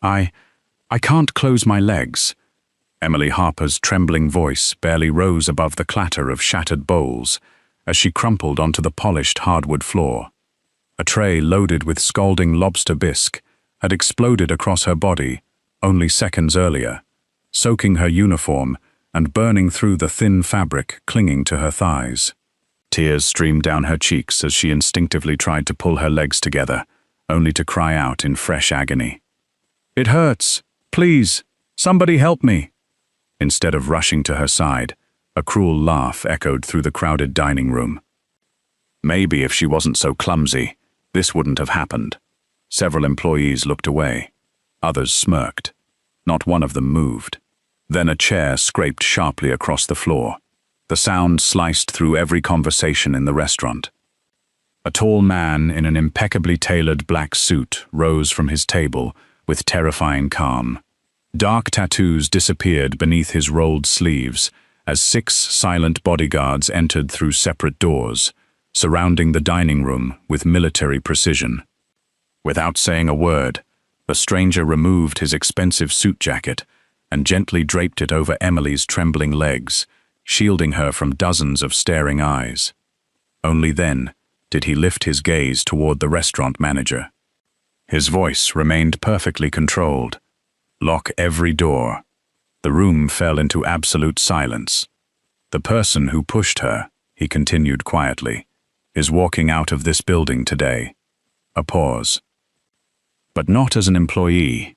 I can't close my legs." Emily Harper's trembling voice barely rose above the clatter of shattered bowls as she crumpled onto the polished hardwood floor. A tray loaded with scalding lobster bisque had exploded across her body only seconds earlier, soaking her uniform and burning through the thin fabric clinging to her thighs. Tears streamed down her cheeks as she instinctively tried to pull her legs together, only to cry out in fresh agony. "It hurts! Please! Somebody help me!" Instead of rushing to her side, a cruel laugh echoed through the crowded dining room. Maybe if she wasn't so clumsy, this wouldn't have happened. Several employees looked away. Others smirked. Not one of them moved. Then a chair scraped sharply across the floor. The sound sliced through every conversation in the restaurant. A tall man in an impeccably tailored black suit rose from his table with terrifying calm. Dark tattoos disappeared beneath his rolled sleeves as 6 silent bodyguards entered through separate doors, surrounding the dining room with military precision. Without saying a word, the stranger removed his expensive suit jacket and gently draped it over Emily's trembling legs, shielding her from dozens of staring eyes. Only then did he lift his gaze toward the restaurant manager. His voice remained perfectly controlled. "Lock every door." The room fell into absolute silence. "The person who pushed her," he continued quietly, "is walking out of this building today." A pause. But not as an employee.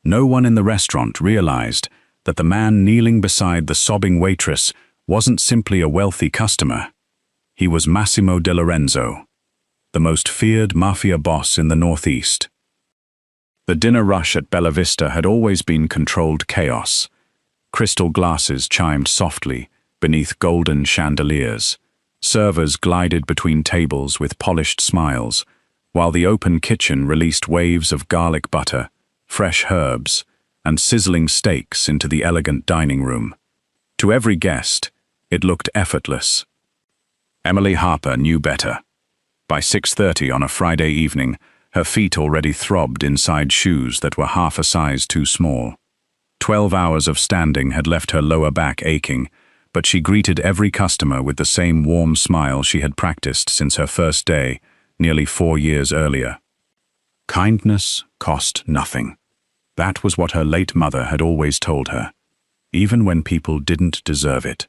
No one in the restaurant realized that the man kneeling beside the sobbing waitress wasn't simply a wealthy customer. He was Massimo De Lorenzo, the most feared Mafia boss in the Northeast. The dinner rush at Bella Vista had always been controlled chaos. Crystal glasses chimed softly beneath golden chandeliers. Servers glided between tables with polished smiles, while the open kitchen released waves of garlic butter, fresh herbs, and sizzling steaks into the elegant dining room. To every guest, it looked effortless. Emily Harper knew better. By 6:30 on a Friday evening, her feet already throbbed inside shoes that were half a size too small. 12 hours of standing had left her lower back aching, but she greeted every customer with the same warm smile she had practiced since her first day, nearly 4 years earlier. Kindness cost nothing. That was what her late mother had always told her, even when people didn't deserve it.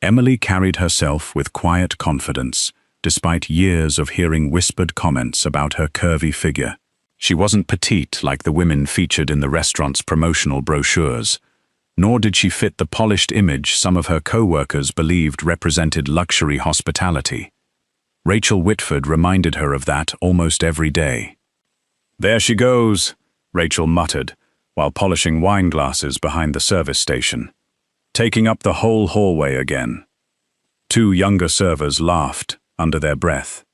Emily carried herself with quiet confidence, despite years of hearing whispered comments about her curvy figure. She wasn't petite like the women featured in the restaurant's promotional brochures, nor did she fit the polished image some of her co-workers believed represented luxury hospitality. Rachel Whitford reminded her of that almost every day. "There she goes," Rachel muttered, while polishing wine glasses behind the service station. "Taking up the whole hallway again." 2 younger servers laughed under their breath.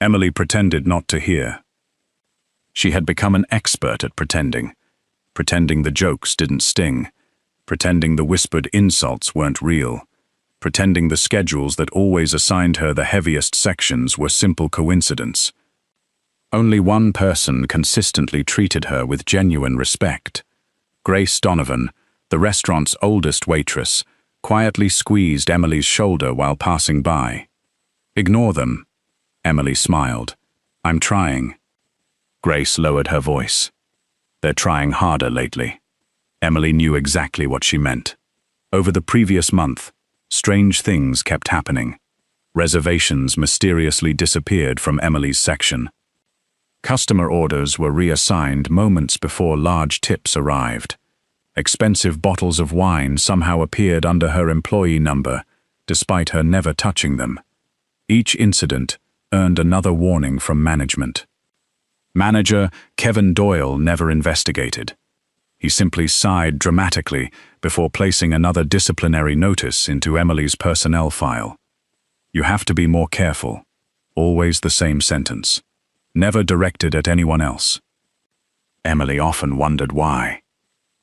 Emily pretended not to hear. She had become an expert at pretending the jokes didn't sting, pretending the whispered insults weren't real, pretending the schedules that always assigned her the heaviest sections were simple coincidence. Only one person consistently treated her with genuine respect. Grace Donovan, the restaurant's oldest waitress, quietly squeezed Emily's shoulder while passing by. "Ignore them," Emily smiled. "I'm trying." Grace lowered her voice. "They're trying harder lately." Emily knew exactly what she meant. Over the previous month, strange things kept happening. Reservations mysteriously disappeared from Emily's section. Customer orders were reassigned moments before large tips arrived. Expensive bottles of wine somehow appeared under her employee number, despite her never touching them. Each incident earned another warning from management. Manager Kevin Doyle never investigated. He simply sighed dramatically before placing another disciplinary notice into Emily's personnel file. "You have to be more careful." Always the same sentence. Never directed at anyone else. Emily often wondered why.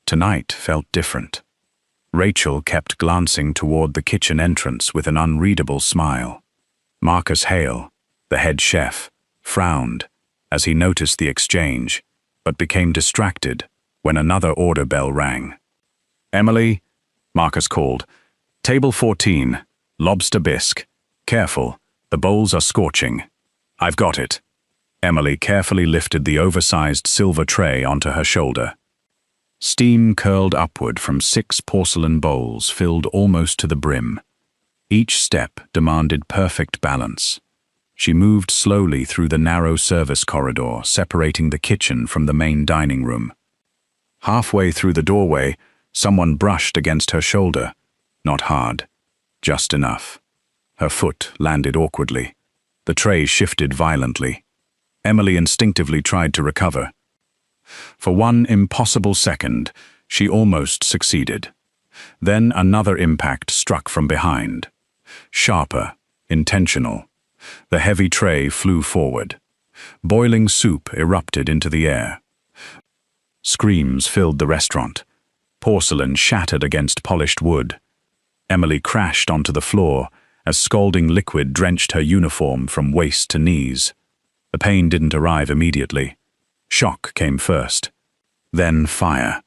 Tonight felt different. Rachel kept glancing toward the kitchen entrance with an unreadable smile. Marcus Hale, the head chef, frowned as he noticed the exchange, but became distracted when another order bell rang. "Emily," Marcus called. "Table 14, lobster bisque. Careful, the bowls are scorching." "I've got it." Emily carefully lifted the oversized silver tray onto her shoulder. Steam curled upward from 6 porcelain bowls filled almost to the brim. Each step demanded perfect balance. She moved slowly through the narrow service corridor, separating the kitchen from the main dining room. Halfway through the doorway, someone brushed against her shoulder. Not hard, just enough. Her foot landed awkwardly. The tray shifted violently. Emily instinctively tried to recover. For one impossible second, she almost succeeded. Then another impact struck from behind. Sharper, intentional. The heavy tray flew forward. Boiling soup erupted into the air. Screams filled the restaurant. Porcelain shattered against polished wood. Emily crashed onto the floor as scalding liquid drenched her uniform from waist to knees. The pain didn't arrive immediately. Shock came first. Then fire.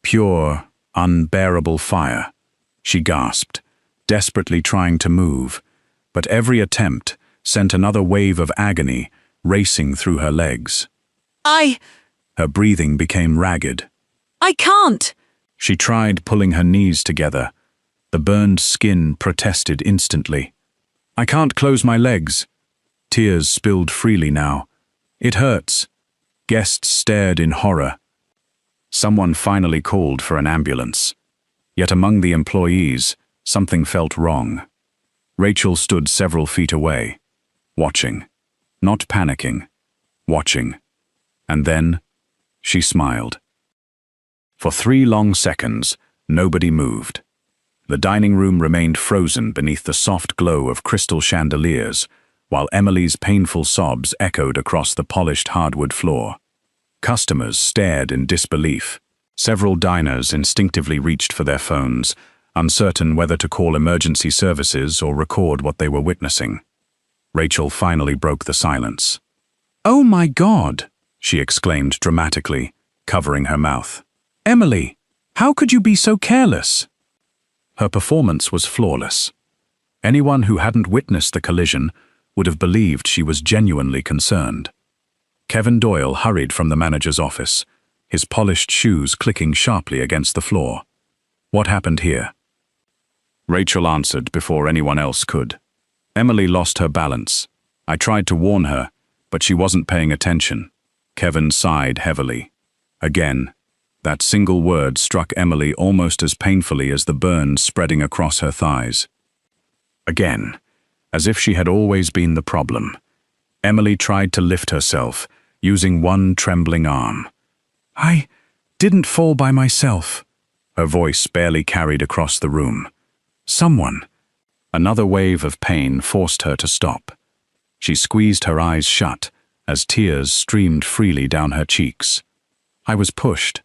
Pure, unbearable fire. She gasped, desperately trying to move, but every attempt sent another wave of agony racing through her legs. Her breathing became ragged. I can't! She tried pulling her knees together. The burned skin protested instantly. "I can't close my legs." Tears spilled freely now. "It hurts." Guests stared in horror. Someone finally called for an ambulance. Yet among the employees, something felt wrong. Rachel stood several feet away, watching. Not panicking, watching. And then, she smiled. For 3 long seconds, nobody moved. The dining room remained frozen beneath the soft glow of crystal chandeliers, while Emily's painful sobs echoed across the polished hardwood floor. Customers stared in disbelief. Several diners instinctively reached for their phones, uncertain whether to call emergency services or record what they were witnessing. Rachel finally broke the silence. "Oh my God!" she exclaimed dramatically, covering her mouth. "Emily, how could you be so careless?" Her performance was flawless. Anyone who hadn't witnessed the collision would have believed she was genuinely concerned. Kevin Doyle hurried from the manager's office, his polished shoes clicking sharply against the floor. "What happened here?" Rachel answered before anyone else could. "Emily lost her balance. I tried to warn her, but she wasn't paying attention." Kevin sighed heavily. Again, that single word struck Emily almost as painfully as the burns spreading across her thighs. Again, as if she had always been the problem, Emily tried to lift herself, using one trembling arm. "I didn't fall by myself." Her voice barely carried across the room. "Someone." Another wave of pain forced her to stop. She squeezed her eyes shut as tears streamed freely down her cheeks. "I was pushed."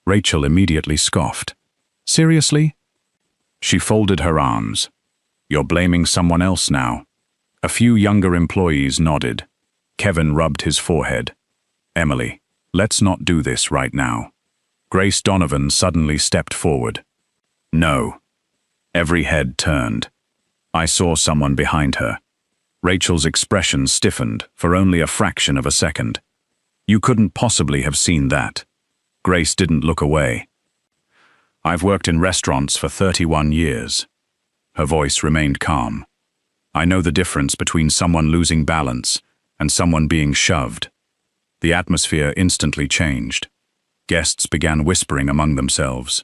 Rachel immediately scoffed. "Seriously?" She folded her arms. "You're blaming someone else now." A few younger employees nodded. Kevin rubbed his forehead. "Emily, let's not do this right now." Grace Donovan suddenly stepped forward. "No." Every head turned. I saw someone behind her. Rachel's expression stiffened for only a fraction of a second. "You couldn't possibly have seen that." Grace didn't look away. "I've worked in restaurants for 31 years. Her voice remained calm. "I know the difference between someone losing balance and someone being shoved." The atmosphere instantly changed. Guests began whispering among themselves.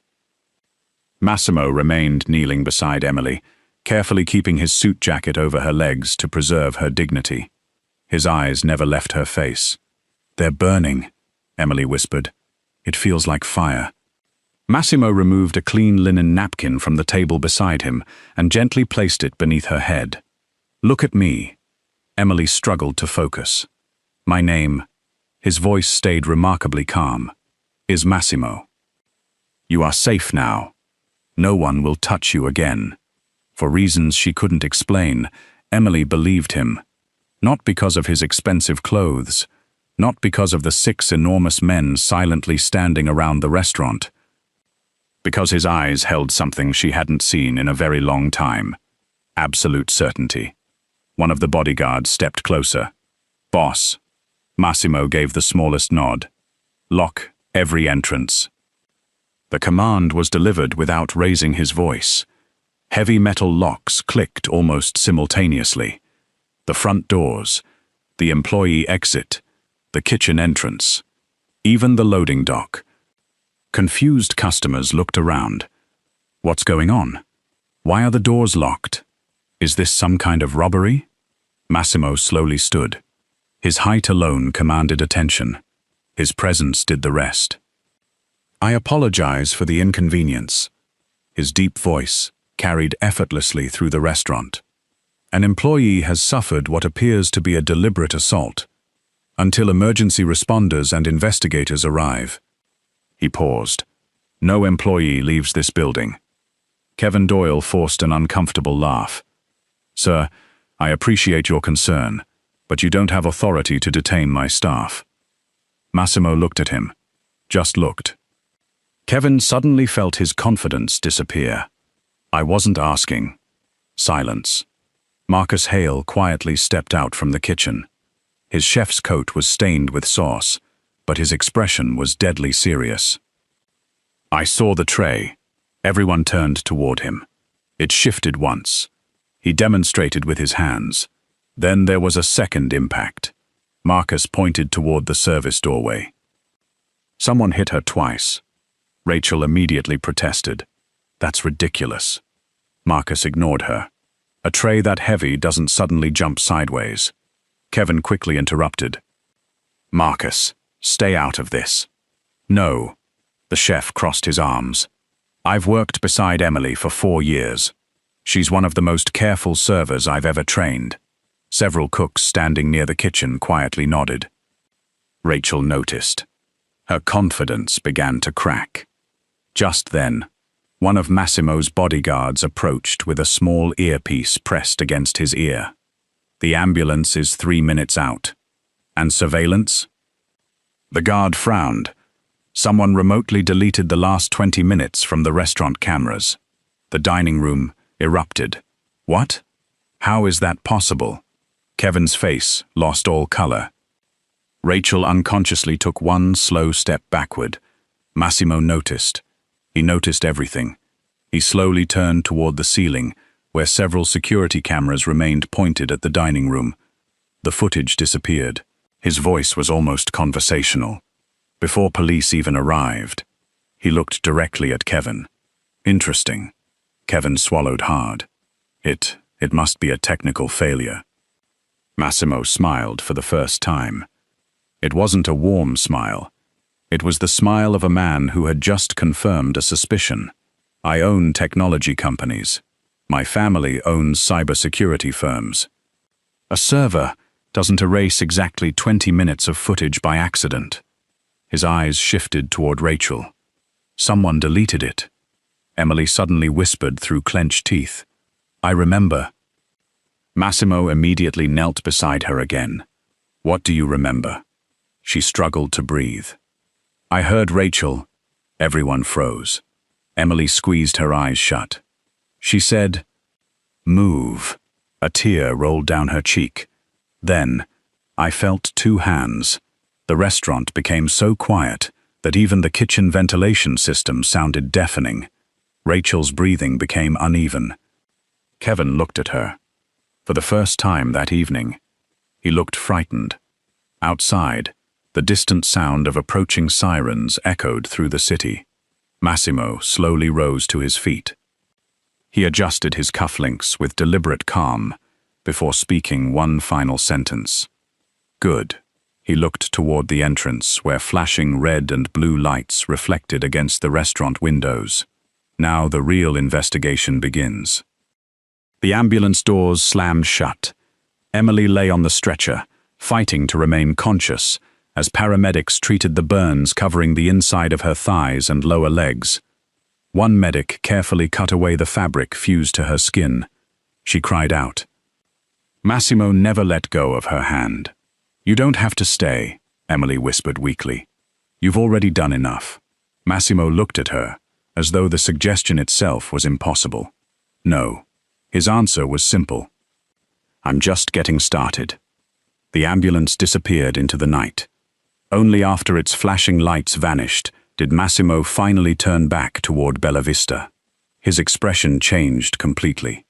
Massimo remained kneeling beside Emily, carefully keeping his suit jacket over her legs to preserve her dignity. His eyes never left her face. "They're burning," Emily whispered. "It feels like fire." Massimo removed a clean linen napkin from the table beside him and gently placed it beneath her head. "Look at me." Emily struggled to focus. "My name," his voice stayed remarkably calm, "is Massimo. You are safe now. No one will touch you again." For reasons she couldn't explain, Emily believed him. Not because of his expensive clothes, Not because of the 6 enormous men silently standing around the restaurant. Because his eyes held something she hadn't seen in a very long time. Absolute certainty. One of the bodyguards stepped closer. "Boss." Massimo gave the smallest nod. "Lock every entrance." The command was delivered without raising his voice. Heavy metal locks clicked almost simultaneously. The front doors, the employee exit, the kitchen entrance, even the loading dock. Confused customers looked around. What's going on? Why are the doors locked? Is this some kind of robbery? Massimo slowly stood. His height alone commanded attention. His presence did the rest. "I apologize for the inconvenience." His deep voice carried effortlessly through the restaurant. "An employee has suffered what appears to be a deliberate assault. Until emergency responders and investigators arrive." He paused. "No employee leaves this building." Kevin Doyle forced an uncomfortable laugh. "Sir, I appreciate your concern, but you don't have authority to detain my staff." Massimo looked at him. Just looked. Kevin suddenly felt his confidence disappear. "I wasn't asking." Silence. Marcus Hale quietly stepped out from the kitchen. His chef's coat was stained with sauce, but his expression was deadly serious. "I saw the tray." Everyone turned toward him. It shifted once. He demonstrated with his hands. Then there was a second impact. Marcus pointed toward the service doorway. "Someone hit her twice." Rachel immediately protested. "That's ridiculous." Marcus ignored her. "A tray that heavy doesn't suddenly jump sideways." Kevin quickly interrupted. "Marcus, stay out of this." "No." The chef crossed his arms. "I've worked beside Emily for 4 years. She's one of the most careful servers I've ever trained." Several cooks standing near the kitchen quietly nodded. Rachel noticed. Her confidence began to crack. Just then, one of Massimo's bodyguards approached with a small earpiece pressed against his ear. "The ambulance is 3 minutes out. And surveillance?" The guard frowned. Someone remotely deleted the last 20 minutes from the restaurant cameras. The dining room erupted. "What? How is that possible?" Kevin's face lost all color. Rachel unconsciously took one slow step backward. Massimo noticed. He noticed everything. He slowly turned toward the ceiling, where several security cameras remained pointed at the dining room. The footage disappeared. His voice was almost conversational. Before police even arrived, he looked directly at Kevin. "Interesting." Kevin swallowed hard. It must be a technical failure." Massimo smiled for the first time. It wasn't a warm smile. It was the smile of a man who had just confirmed a suspicion. "I own technology companies. My family owns cybersecurity firms. A server doesn't erase exactly 20 minutes of footage by accident." His eyes shifted toward Rachel. "Someone deleted it." Emily suddenly whispered through clenched teeth. "I remember." Massimo immediately knelt beside her again. "What do you remember?" She struggled to breathe. "I heard Rachel." Everyone froze. Emily squeezed her eyes shut. She said, "Move." A tear rolled down her cheek. Then, I felt 2 hands. The restaurant became so quiet that even the kitchen ventilation system sounded deafening. Rachel's breathing became uneven. Kevin looked at her. For the first time that evening, he looked frightened. Outside, the distant sound of approaching sirens echoed through the city. Massimo slowly rose to his feet. He adjusted his cufflinks with deliberate calm before speaking one final sentence. "Good." He looked toward the entrance where flashing red and blue lights reflected against the restaurant windows. "Now the real investigation begins." The ambulance doors slammed shut. Emily lay on the stretcher, fighting to remain conscious, as paramedics treated the burns covering the inside of her thighs and lower legs. One medic carefully cut away the fabric fused to her skin. She cried out. Massimo never let go of her hand. "You don't have to stay," Emily whispered weakly. You've already done enough. Massimo looked at her, as though the suggestion itself was impossible. No. His answer was simple. I'm just getting started. The ambulance disappeared into the night. Only after its flashing lights vanished did Massimo finally turn back toward Bella Vista. His expression changed completely.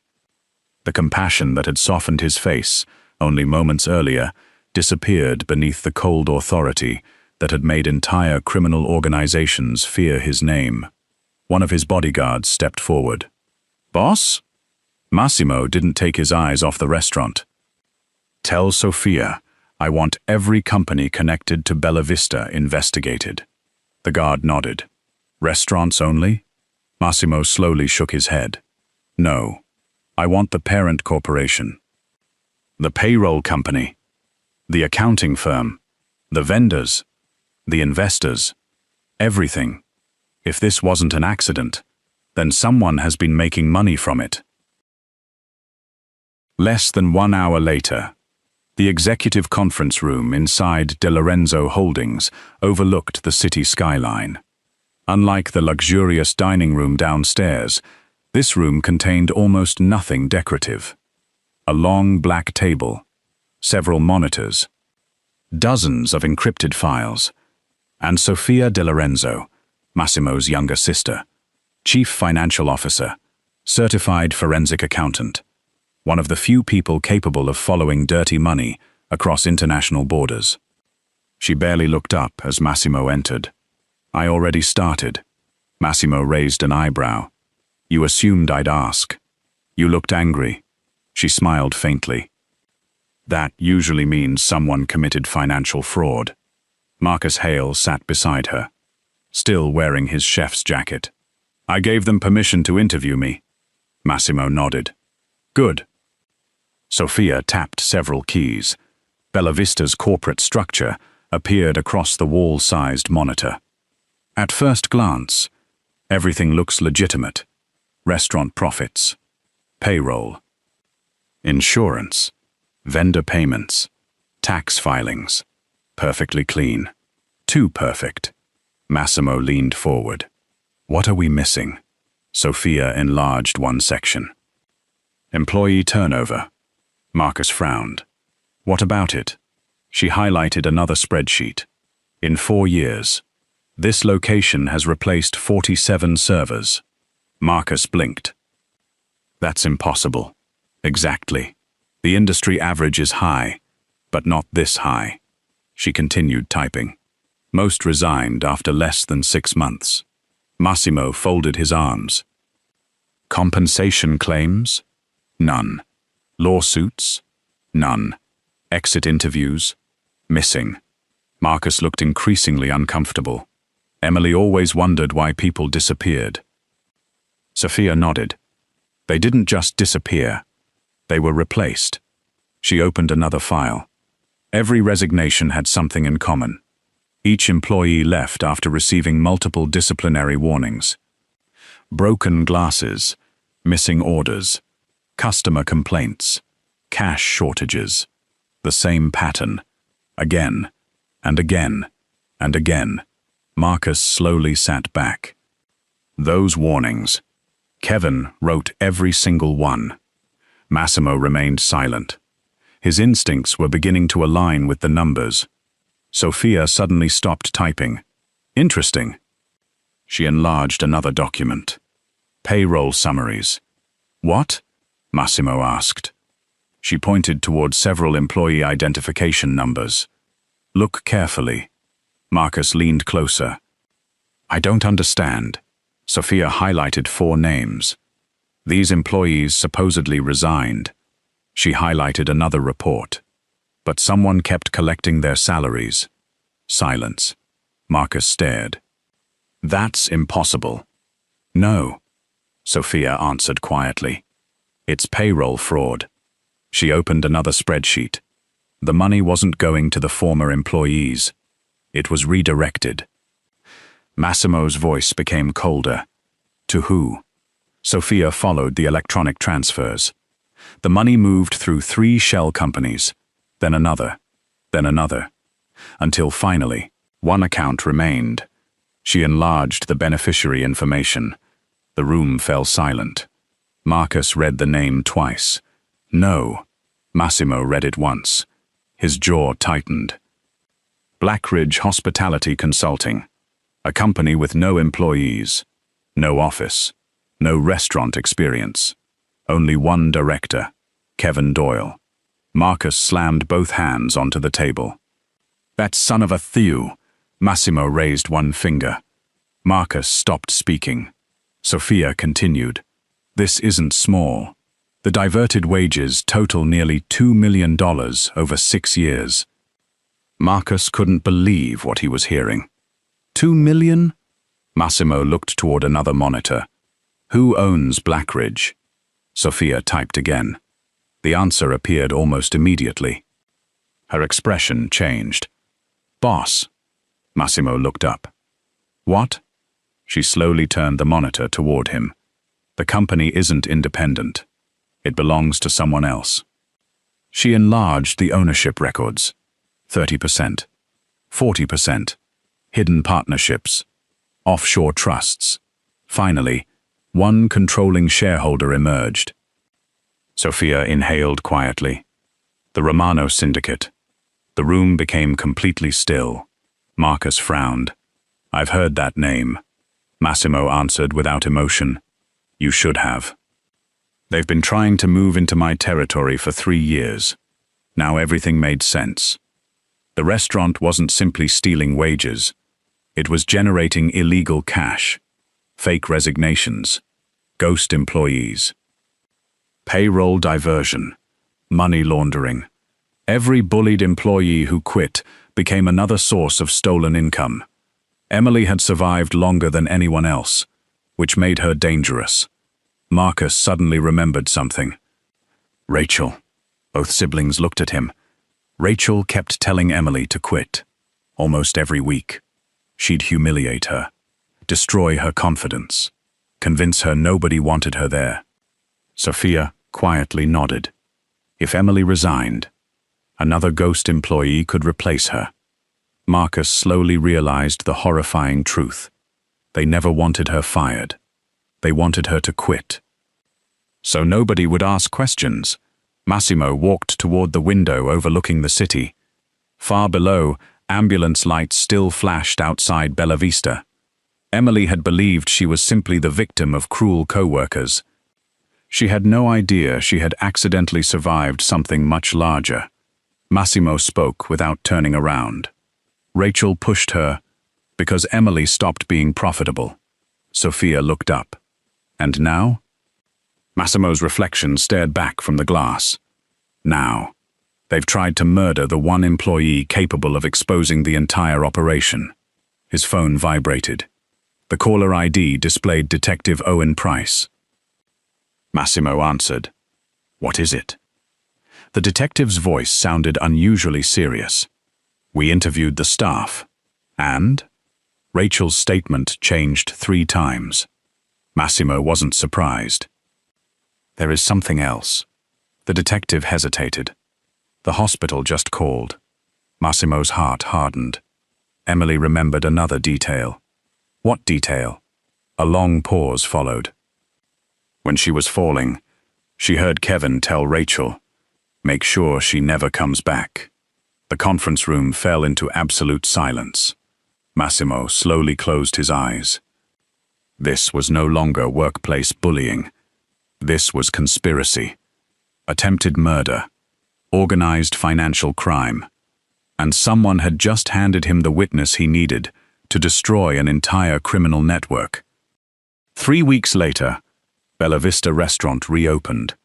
The compassion that had softened his face only moments earlier disappeared beneath the cold authority that had made entire criminal organizations fear his name. One of his bodyguards stepped forward. Boss? Massimo didn't take his eyes off the restaurant. Tell Sofia I want every company connected to Bella Vista investigated. The guard nodded. Restaurants only? Massimo slowly shook his head. No. I want the parent corporation. The payroll company. The accounting firm. The vendors. The investors. Everything. If this wasn't an accident, then someone has been making money from it. Less than 1 hour later, the executive conference room inside De Lorenzo Holdings overlooked the city skyline. Unlike the luxurious dining room downstairs, this room contained almost nothing decorative. A long black table, several monitors, dozens of encrypted files, and Sofia De Lorenzo, Massimo's younger sister, chief financial officer, certified forensic accountant, one of the few people capable of following dirty money across international borders. She barely looked up as Massimo entered. I already started. Massimo raised an eyebrow. You assumed I'd ask. You looked angry. She smiled faintly. That usually means someone committed financial fraud. Marcus Hale sat beside her, still wearing his chef's jacket. I gave them permission to interview me. Massimo nodded. Good. Sofia tapped several keys. Bella Vista's corporate structure appeared across the wall-sized monitor. At first glance, everything looks legitimate. Restaurant profits, payroll, insurance, vendor payments, tax filings. Perfectly clean. Too perfect. Massimo leaned forward. What are we missing? Sofia enlarged one section. Employee turnover. Marcus frowned. What about it? She highlighted another spreadsheet. In 4 years, this location has replaced 47 servers. Marcus blinked. That's impossible. Exactly. The industry average is high, but not this high. She continued typing. Most resigned after less than 6 months. Massimo folded his arms. Compensation claims? None. Lawsuits? None. Exit interviews? Missing. Marcus looked increasingly uncomfortable. Emily always wondered why people disappeared. Sofia nodded. They didn't just disappear. They were replaced. She opened another file. Every resignation had something in common. Each employee left after receiving multiple disciplinary warnings. Broken glasses, missing orders, customer complaints, cash shortages. The same pattern. Again, and again, and again. Marcus slowly sat back. Those warnings. Kevin wrote every single one. Massimo remained silent. His instincts were beginning to align with the numbers. Sofia suddenly stopped typing. Interesting. She enlarged another document. Payroll summaries. What? Massimo asked. She pointed toward several employee identification numbers. Look carefully. Marcus leaned closer. I don't understand. Sofia highlighted 4 names. These employees supposedly resigned. She highlighted another report. But someone kept collecting their salaries. Silence. Marcus stared. That's impossible. No. Sofia answered quietly. It's payroll fraud. She opened another spreadsheet. The money wasn't going to the former employees. It was redirected. Massimo's voice became colder. To who? Sofia followed the electronic transfers. The money moved through 3 shell companies, then another, then another. until finally, one account remained. She enlarged the beneficiary information. The room fell silent. Marcus read the name twice. No. Massimo read it once. His jaw tightened. Blackridge Hospitality Consulting, a company with no employees, no office, no restaurant experience, only one director, Kevin Doyle. Marcus slammed both hands onto the table. That son of a Thew! Massimo raised one finger. Marcus stopped speaking. Sophia continued. This isn't small. The diverted wages total nearly $2 million over 6 years. Marcus couldn't believe what he was hearing. 2 million? Massimo looked toward another monitor. Who owns Blackridge? Sophia typed again. The answer appeared almost immediately. Her expression changed. Boss. Massimo looked up. What? She slowly turned the monitor toward him. The company isn't independent. It belongs to someone else. She enlarged the ownership records. 30%, 40%, hidden partnerships, offshore trusts. Finally, one controlling shareholder emerged. Sophia inhaled quietly. The Romano Syndicate. The room became completely still. Marcus frowned. I've heard that name. Massimo answered without emotion. You should have. They've been trying to move into my territory for 3 years. Now everything made sense. The restaurant wasn't simply stealing wages. It was generating illegal cash, fake resignations, ghost employees, payroll diversion, money laundering. Every bullied employee who quit became another source of stolen income. Emily had survived longer than anyone else, which made her dangerous. Marcus suddenly remembered something. Rachel. Both siblings looked at him. Rachel kept telling Emily to quit. Almost every week. She'd humiliate her, destroy her confidence, convince her nobody wanted her there. Sophia quietly nodded. If Emily resigned, another ghost employee could replace her. Marcus slowly realized the horrifying truth. They never wanted her fired. They wanted her to quit. So nobody would ask questions. Massimo walked toward the window overlooking the city. Far below, ambulance lights still flashed outside Bella Vista. Emily had believed she was simply the victim of cruel co-workers. She had no idea she had accidentally survived something much larger. Massimo spoke without turning around. Rachel pushed her because Emily stopped being profitable. Sophia looked up. And now? Massimo's reflection stared back from the glass. Now, they've tried to murder the one employee capable of exposing the entire operation. His phone vibrated. The caller ID displayed Detective Owen Price. Massimo answered. What is it? The detective's voice sounded unusually serious. We interviewed the staff. And? Rachel's statement changed 3 times. Massimo wasn't surprised. There is something else. The detective hesitated. The hospital just called. Massimo's heart hardened. Emily remembered another detail. What detail? A long pause followed. When she was falling, she heard Kevin tell Rachel, "Make sure she never comes back." The conference room fell into absolute silence. Massimo slowly closed his eyes. This was no longer workplace bullying. This was conspiracy, attempted murder, organized financial crime, and someone had just handed him the witness he needed to destroy an entire criminal network. 3 weeks later, Bella Vista restaurant reopened.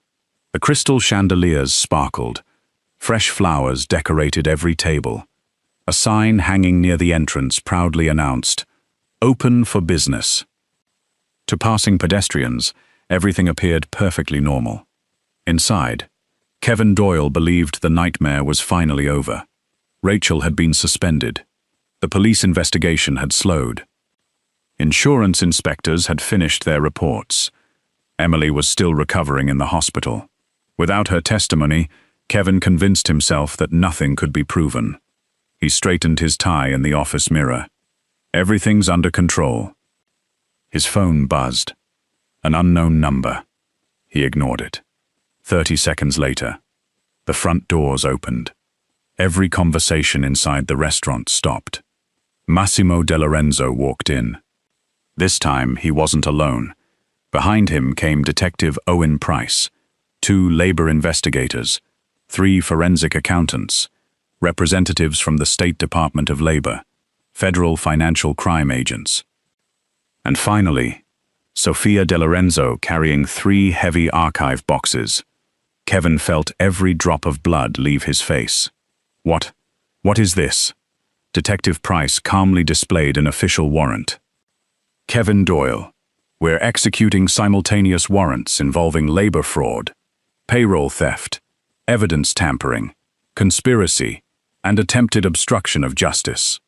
The crystal chandeliers sparkled. Fresh flowers decorated every table. A sign hanging near the entrance proudly announced, "Open for business." To passing pedestrians, everything appeared perfectly normal. Inside, Kevin Doyle believed the nightmare was finally over. Rachel had been suspended. The police investigation had slowed. Insurance inspectors had finished their reports. Emily was still recovering in the hospital. Without her testimony, Kevin convinced himself that nothing could be proven. He straightened his tie in the office mirror. Everything's under control. His phone buzzed. An unknown number. He ignored it. 30 seconds later, the front doors opened. Every conversation inside the restaurant stopped. Massimo De Lorenzo walked in. This time, he wasn't alone. Behind him came Detective Owen Price, 2 labor investigators, 3 forensic accountants, representatives from the State Department of Labor, federal financial crime agents. And finally, Sofia De Lorenzo carrying 3 heavy archive boxes. Kevin felt every drop of blood leave his face. What is this? Detective Price calmly displayed an official warrant. Kevin Doyle, we're executing simultaneous warrants involving labor fraud, payroll theft, evidence tampering, conspiracy, and attempted obstruction of justice.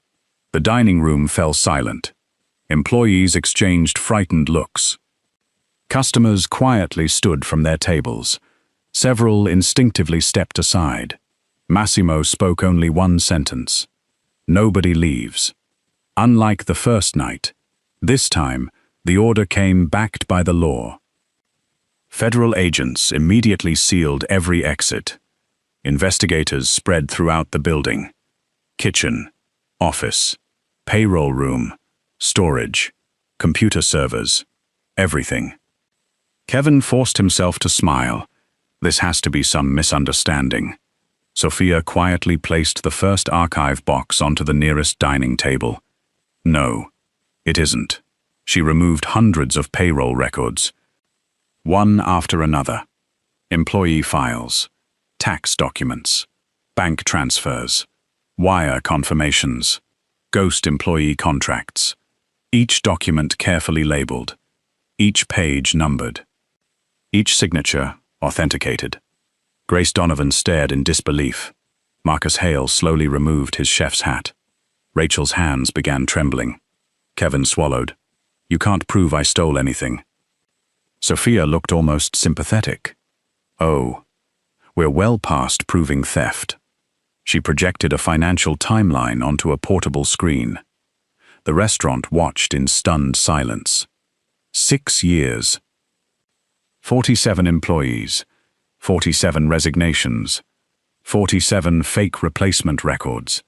The dining room fell silent. Employees exchanged frightened looks. Customers quietly stood from their tables. Several instinctively stepped aside. Massimo spoke only one sentence. Nobody leaves. Unlike the first night, this time the order came backed by the law. Federal agents immediately sealed every exit. Investigators spread throughout the building. Kitchen, office, payroll room, storage, computer servers, everything. Kevin forced himself to smile. This has to be some misunderstanding. Sofia quietly placed the first archive box onto the nearest dining table. No, it isn't. She removed hundreds of payroll records. One after another. Employee files, tax documents, bank transfers, wire confirmations, ghost employee contracts. Each document carefully labeled. Each page numbered. Each signature authenticated. Grace Donovan stared in disbelief. Marcus Hale slowly removed his chef's hat. Rachel's hands began trembling. Kevin swallowed. You can't prove I stole anything. Sofia looked almost sympathetic. Oh, we're well past proving theft. She projected a financial timeline onto a portable screen. The restaurant watched in stunned silence. 6 years. 47 employees. 47 resignations, 47 fake replacement records,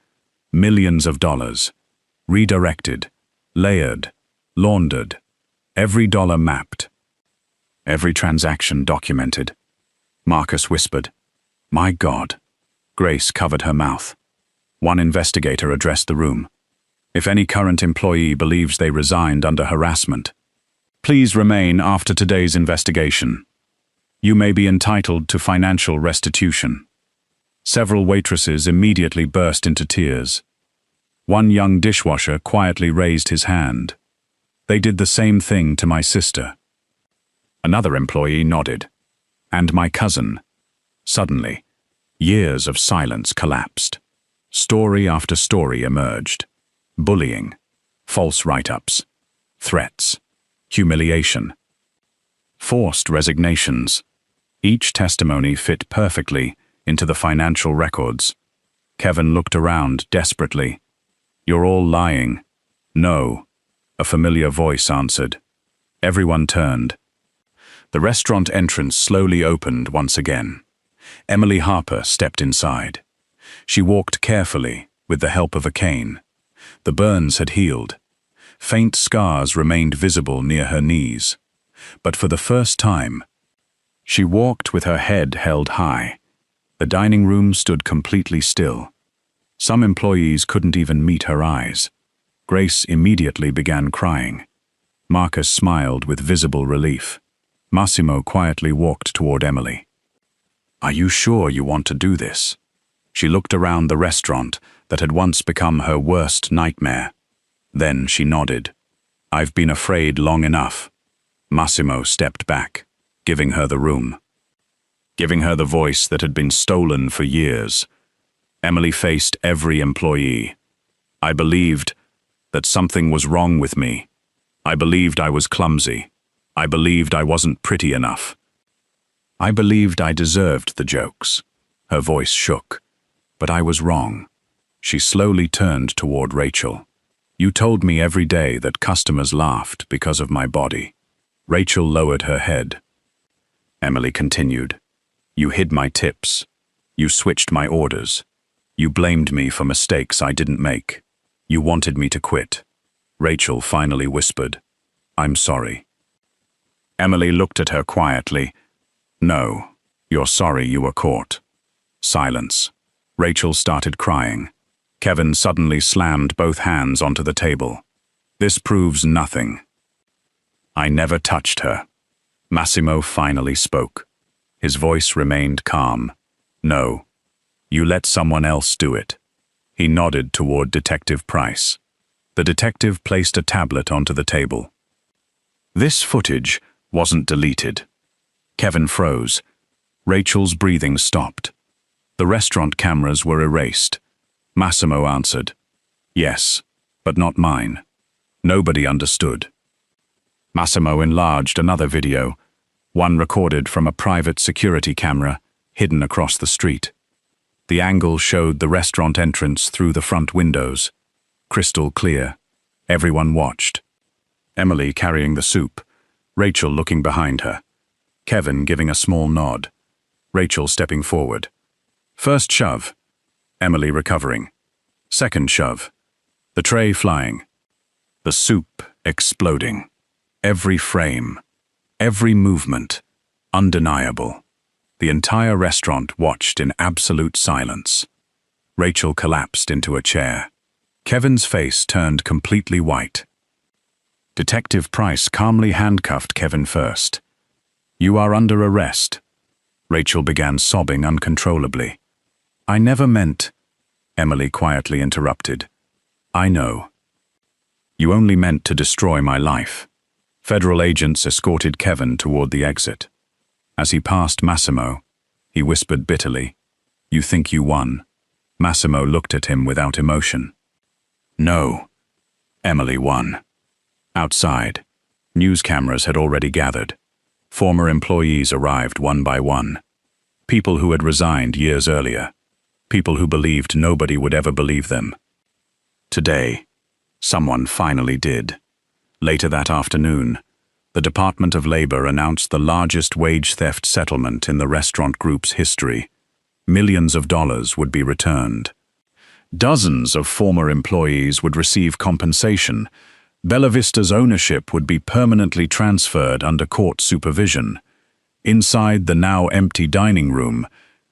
millions of dollars, redirected, layered, laundered, every dollar mapped, every transaction documented. Marcus whispered, "My God." Grace covered her mouth. One investigator addressed the room. If any current employee believes they resigned under harassment, please remain after today's investigation. You may be entitled to financial restitution. Several waitresses immediately burst into tears. One young dishwasher quietly raised his hand. They did the same thing to my sister. Another employee nodded. And my cousin. Suddenly, years of silence collapsed. Story after story emerged. Bullying, false write-ups, threats, humiliation, forced resignations. Each testimony fit perfectly into the financial records. Kevin looked around desperately. You're all lying. No, a familiar voice answered. Everyone turned. The restaurant entrance slowly opened once again. Emily Harper stepped inside. She walked carefully with the help of a cane. The burns had healed. Faint scars remained visible near her knees. But for the first time, she walked with her head held high. The dining room stood completely still. Some employees couldn't even meet her eyes. Grace immediately began crying. Marcus smiled with visible relief. Massimo quietly walked toward Emily. Are you sure you want to do this? She looked around the restaurant that had once become her worst nightmare. Then she nodded. I've been afraid long enough. Massimo stepped back, giving her the room. Giving her the voice that had been stolen for years. Emily faced every employee. I believed that something was wrong with me. I believed I was clumsy. I believed I wasn't pretty enough. I believed I deserved the jokes. Her voice shook. But I was wrong. She slowly turned toward Rachel. You told me every day that customers laughed because of my body. Rachel lowered her head. Emily continued. You hid my tips. You switched my orders. You blamed me for mistakes I didn't make. You wanted me to quit. Rachel finally whispered, I'm sorry. Emily looked at her quietly. No, you're sorry you were caught. Silence. Rachel started crying. Kevin suddenly slammed both hands onto the table. This proves nothing. I never touched her. Massimo finally spoke. His voice remained calm. No, you let someone else do it. He nodded toward Detective Price. The detective placed a tablet onto the table. This footage wasn't deleted. Kevin froze. Rachel's breathing stopped. The restaurant cameras were erased. Massimo answered, yes, but not mine. Nobody understood. Massimo enlarged another video, one recorded from a private security camera hidden across the street. The angle showed the restaurant entrance through the front windows, crystal clear. Everyone watched. Emily carrying the soup, Rachel looking behind her, Kevin giving a small nod, Rachel stepping forward. First shove, Emily recovering. Second shove, the tray flying, the soup exploding. Every frame, every movement, undeniable. The entire restaurant watched in absolute silence. Rachel collapsed into a chair. Kevin's face turned completely white. Detective Price calmly handcuffed Kevin first. You are under arrest. Rachel began sobbing uncontrollably. I never meant... Emily quietly interrupted. I know. You only meant to destroy my life. Federal agents escorted Kevin toward the exit. As he passed Massimo, he whispered bitterly, You think you won? Massimo looked at him without emotion. No, Emily won. Outside, news cameras had already gathered. Former employees arrived one by one. People who had resigned years earlier. People who believed nobody would ever believe them. Today, someone finally did. Later that afternoon, the Department of Labor announced the largest wage theft settlement in the restaurant group's history. Millions of dollars would be returned. Dozens of former employees would receive compensation. Bella Vista's ownership would be permanently transferred under court supervision. Inside the now empty dining room,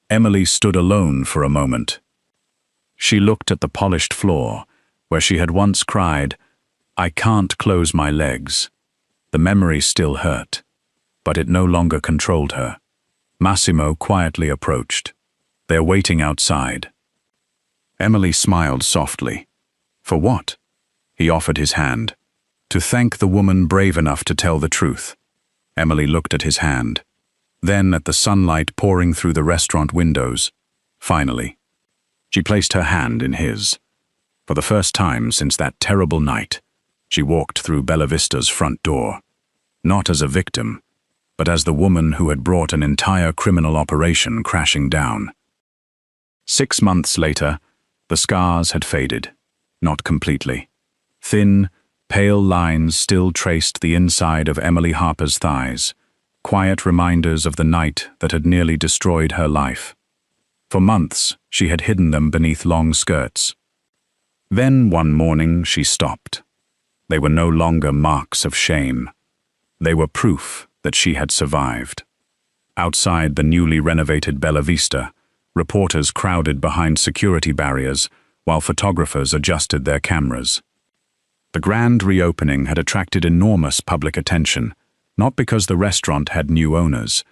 Emily stood alone for a moment. She looked at the polished floor, where she had once cried, I can't close my legs. The memory still hurt, but it no longer controlled her. Massimo quietly approached. They're waiting outside. Emily smiled softly. For what? He offered his hand. To thank the woman brave enough to tell the truth. Emily looked at his hand, then at the sunlight pouring through the restaurant windows. Finally, she placed her hand in his. For the first time since that terrible night, she walked through Bella Vista's front door, not as a victim, but as the woman who had brought an entire criminal operation crashing down. 6 months later, the scars had faded, not completely. Thin, pale lines still traced the inside of Emily Harper's thighs, quiet reminders of the night that had nearly destroyed her life. For months, she had hidden them beneath long skirts. Then one morning she stopped. They were no longer marks of shame. They were proof that she had survived. Outside the newly renovated Bella Vista, reporters crowded behind security barriers while photographers adjusted their cameras. The grand reopening had attracted enormous public attention, not because the restaurant had new owners,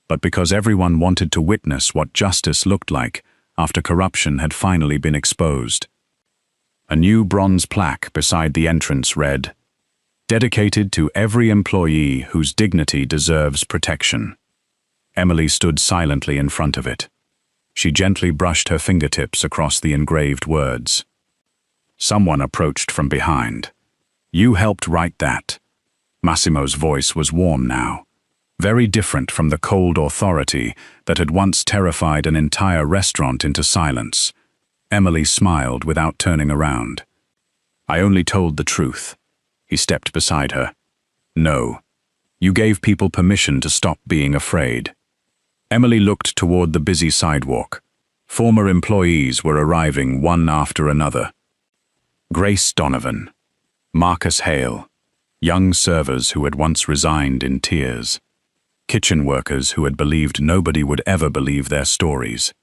but because everyone wanted to witness what justice looked like after corruption had finally been exposed. A new bronze plaque beside the entrance read, "Dedicated to every employee whose dignity deserves protection." Emily stood silently in front of it. She gently brushed her fingertips across the engraved words. Someone approached from behind. "You helped write that." Massimo's voice was warm now, very different from the cold authority that had once terrified an entire restaurant into silence. Emily smiled without turning around. I only told the truth. He stepped beside her. No. You gave people permission to stop being afraid. Emily looked toward the busy sidewalk. Former employees were arriving one after another. Grace Donovan, Marcus Hale, young servers who had once resigned in tears, kitchen workers who had believed nobody would ever believe their stories.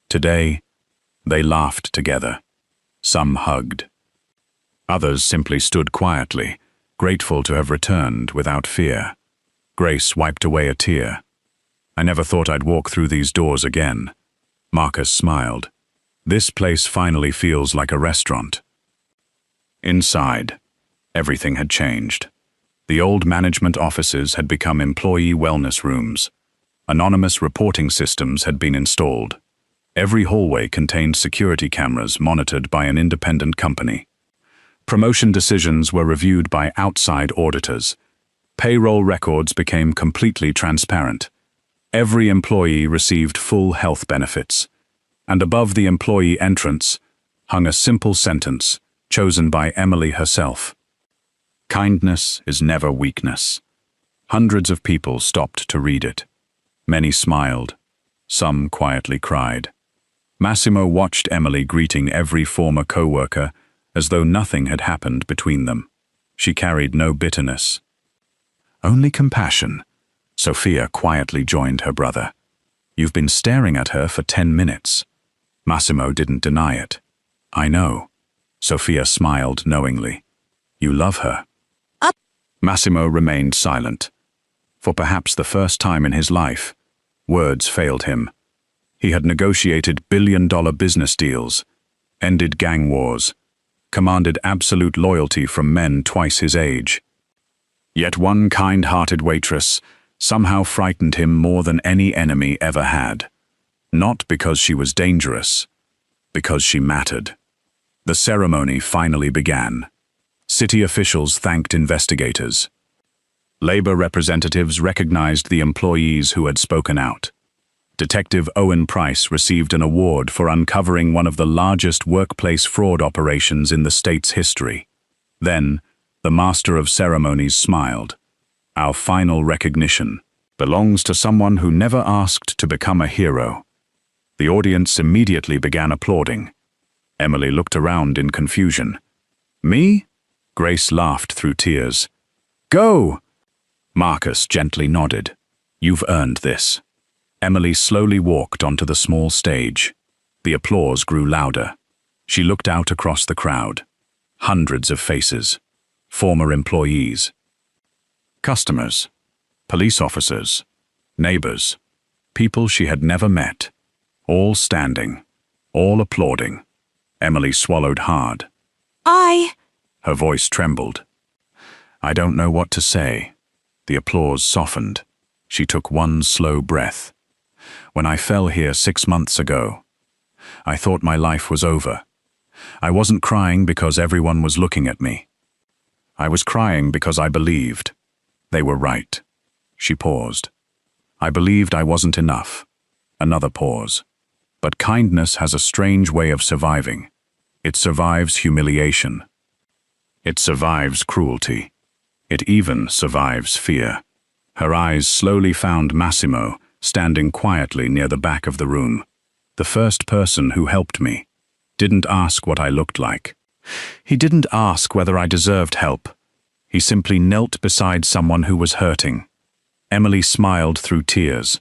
Today, they laughed together. Some hugged. Others simply stood quietly, grateful to have returned without fear. Grace wiped away a tear. I never thought I'd walk through these doors again. Marcus smiled. This place finally feels like a restaurant. Inside, everything had changed. The old management offices had become employee wellness rooms. Anonymous reporting systems had been installed. Every hallway contained security cameras monitored by an independent company. Promotion decisions were reviewed by outside auditors. Payroll records became completely transparent. Every employee received full health benefits. And above the employee entrance hung a simple sentence chosen by Emily herself. Kindness is never weakness. Hundreds of people stopped to read it. Many smiled. Some quietly cried. Massimo watched Emily greeting every former co-worker as though nothing had happened between them. She carried no bitterness. Only compassion. Sophia quietly joined her brother. You've been staring at her for 10 minutes. Massimo didn't deny it. I know. Sophia smiled knowingly. You love her. Massimo remained silent. For perhaps the first time in his life, words failed him. He had negotiated billion-dollar business deals, ended gang wars, commanded absolute loyalty from men twice his age. Yet one kind-hearted waitress somehow frightened him more than any enemy ever had. Not because she was dangerous, because she mattered. The ceremony finally began. City officials thanked investigators. Labor representatives recognized the employees who had spoken out. Detective Owen Price received an award for uncovering one of the largest workplace fraud operations in the state's history. Then, the master of ceremonies smiled. Our final recognition belongs to someone who never asked to become a hero. The audience immediately began applauding. Emily looked around in confusion. Me? Grace laughed through tears. Go! Marcus gently nodded. You've earned this. Emily slowly walked onto the small stage. The applause grew louder. She looked out across the crowd. Hundreds of faces. Former employees. Customers. Police officers. Neighbors. People she had never met. All standing. All applauding. Emily swallowed hard. Her voice trembled. I don't know what to say. The applause softened. She took one slow breath. When I fell here 6 months ago, I thought my life was over. I wasn't crying because everyone was looking at me. I was crying because I believed. They were right. She paused. I believed I wasn't enough. Another pause. But kindness has a strange way of surviving. It survives humiliation. It survives cruelty. It even survives fear. Her eyes slowly found Massimo, standing quietly near the back of the room. The first person who helped me. Didn't ask what I looked like. He didn't ask whether I deserved help. He simply knelt beside someone who was hurting. Emily smiled through tears.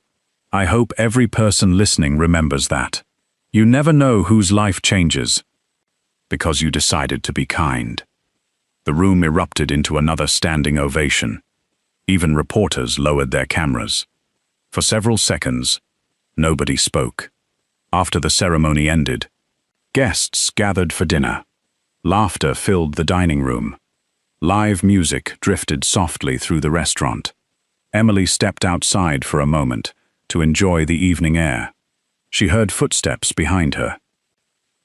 I hope every person listening remembers that. You never know whose life changes. Because you decided to be kind. The room erupted into another standing ovation. Even reporters lowered their cameras. For several seconds, nobody spoke. After the ceremony ended, guests gathered for dinner. Laughter filled the dining room. Live music drifted softly through the restaurant. Emily stepped outside for a moment to enjoy the evening air. She heard footsteps behind her.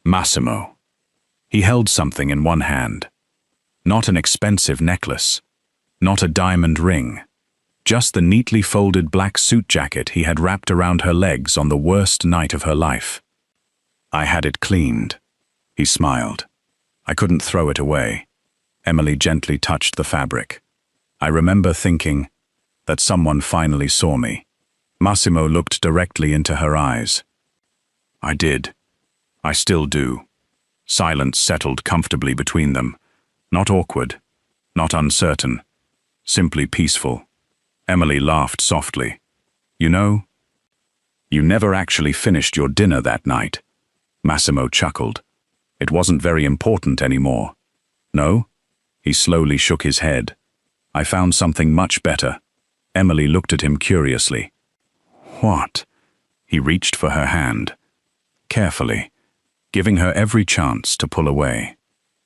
Massimo. He held something in one hand. Not an expensive necklace. Not a diamond ring. Just the neatly folded black suit jacket he had wrapped around her legs on the worst night of her life. I had it cleaned. He smiled. I couldn't throw it away. Emily gently touched the fabric. I remember thinking that someone finally saw me. Massimo looked directly into her eyes. I did. I still do. Silence settled comfortably between them. Not awkward, not uncertain, simply peaceful. Emily laughed softly. You know, you never actually finished your dinner that night. Massimo chuckled. It wasn't very important anymore. No? He slowly shook his head. I found something much better. Emily looked at him curiously. What? He reached for her hand. Carefully, giving her every chance to pull away.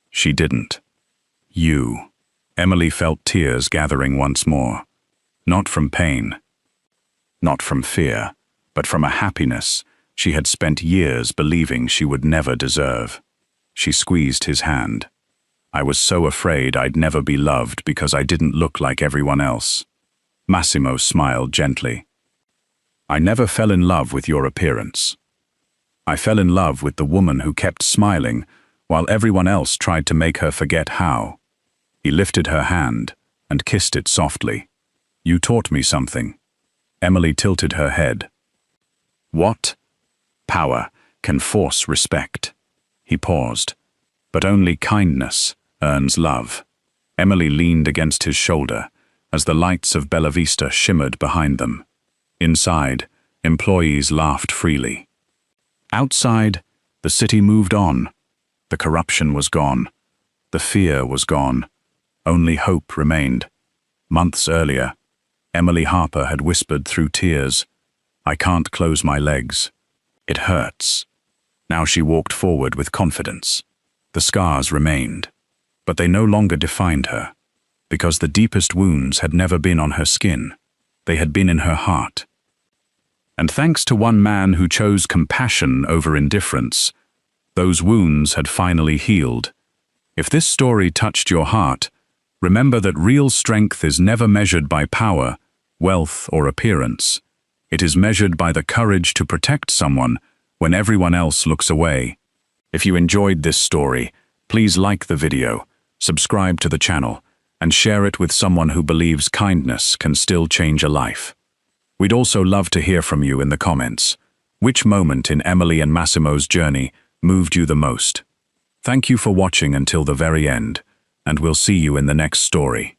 She didn't. You. Emily felt tears gathering once more. Not from pain. Not from fear, but from a happiness she had spent years believing she would never deserve. She squeezed his hand. I was so afraid I'd never be loved because I didn't look like everyone else. Massimo smiled gently. I never fell in love with your appearance. I fell in love with the woman who kept smiling while everyone else tried to make her forget how. He lifted her hand and kissed it softly. You taught me something. Emily tilted her head. What? Power can force respect. He paused. But only kindness earns love. Emily leaned against his shoulder as the lights of Bella Vista shimmered behind them. Inside, employees laughed freely. Outside, the city moved on. The corruption was gone. The fear was gone. Only hope remained. Months earlier, Emily Harper had whispered through tears, I can't close my legs. It hurts. Now she walked forward with confidence. The scars remained, but they no longer defined her, because the deepest wounds had never been on her skin. They had been in her heart. And thanks to one man who chose compassion over indifference, those wounds had finally healed. If this story touched your heart, remember that real strength is never measured by power, wealth, or appearance. It is measured by the courage to protect someone when everyone else looks away. If you enjoyed this story, please like the video, subscribe to the channel, and share it with someone who believes kindness can still change a life. We'd also love to hear from you in the comments. Which moment in Emily and Massimo's journey moved you the most? Thank you for watching until the very end, and we'll see you in the next story.